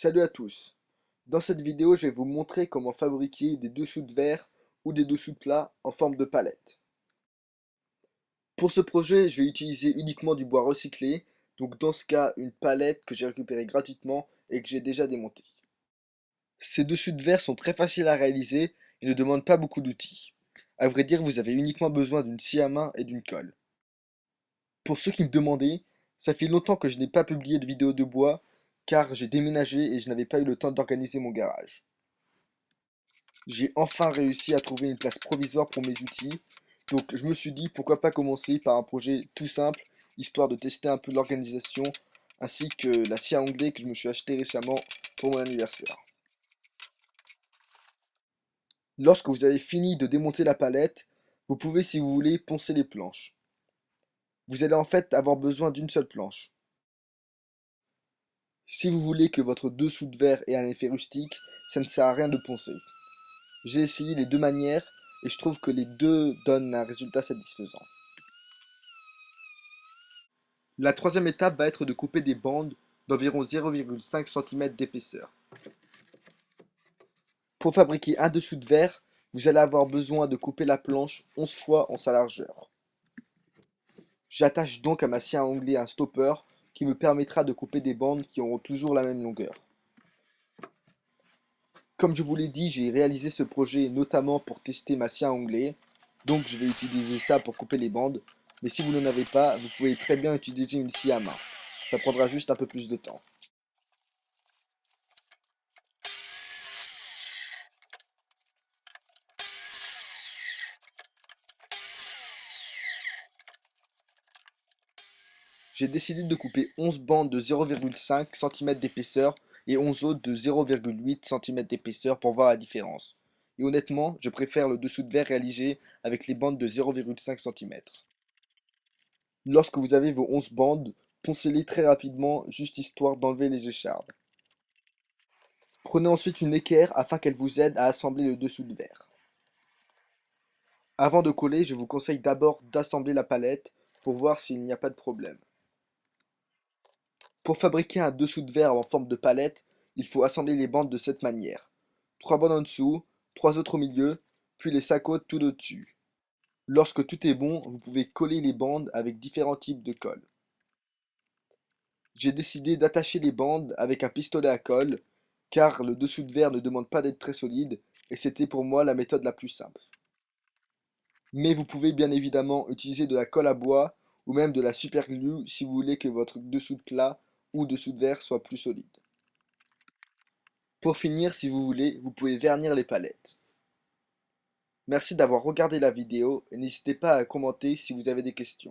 Salut à tous. Dans cette vidéo, je vais vous montrer comment fabriquer des dessous de verre ou des dessous de plat en forme de palette. Pour ce projet, je vais utiliser uniquement du bois recyclé, donc dans ce cas, une palette que j'ai récupérée gratuitement et que j'ai déjà démontée. Ces dessus de verre sont très faciles à réaliser et ne demandent pas beaucoup d'outils. À vrai dire, vous avez uniquement besoin d'une scie à main et d'une colle. Pour ceux qui me demandaient, ça fait longtemps que je n'ai pas publié de vidéo de bois car j'ai déménagé et je n'avais pas eu le temps d'organiser mon garage. J'ai enfin réussi à trouver une place provisoire pour mes outils, donc je me suis dit pourquoi pas commencer par un projet tout simple, histoire de tester un peu l'organisation, ainsi que la scie à onglet que je me suis acheté récemment pour mon anniversaire. Lorsque vous avez fini de démonter la palette, vous pouvez si vous voulez poncer les planches. Vous allez en fait avoir besoin d'une seule planche. Si vous voulez que votre dessous de verre ait un effet rustique, ça ne sert à rien de poncer. J'ai essayé les deux manières et je trouve que les deux donnent un résultat satisfaisant. La troisième étape va être de couper des bandes d'environ 0,5 cm d'épaisseur. Pour fabriquer un dessous de verre, vous allez avoir besoin de couper la planche 11 fois en sa largeur. J'attache donc à ma scie à onglet un stopper qui me permettra de couper des bandes qui auront toujours la même longueur. Comme je vous l'ai dit, j'ai réalisé ce projet notamment pour tester ma scie à onglet, donc je vais utiliser ça pour couper les bandes, mais si vous n'en avez pas, vous pouvez très bien utiliser une scie à main. Ça prendra juste un peu plus de temps. J'ai décidé de couper 11 bandes de 0,5 cm d'épaisseur et 11 autres de 0,8 cm d'épaisseur pour voir la différence. Et honnêtement, je préfère le dessous de verre réalisé avec les bandes de 0,5 cm. Lorsque vous avez vos 11 bandes, poncez-les très rapidement, juste histoire d'enlever les échardes. Prenez ensuite une équerre afin qu'elle vous aide à assembler le dessous de verre. Avant de coller, je vous conseille d'abord d'assembler la palette pour voir s'il n'y a pas de problème. Pour fabriquer un dessous de verre en forme de palette, il faut assembler les bandes de cette manière. 3 bandes en dessous, 3 autres au milieu, puis les 5 autres tout au-dessus. Lorsque tout est bon, vous pouvez coller les bandes avec différents types de colle. J'ai décidé d'attacher les bandes avec un pistolet à colle, car le dessous de verre ne demande pas d'être très solide, et c'était pour moi la méthode la plus simple. Mais vous pouvez bien évidemment utiliser de la colle à bois, ou même de la super glue si vous voulez que votre dessous de plat ou dessous de verre soit plus solide. Pour finir, si vous voulez, vous pouvez vernir les palettes. Merci d'avoir regardé la vidéo et n'hésitez pas à commenter si vous avez des questions.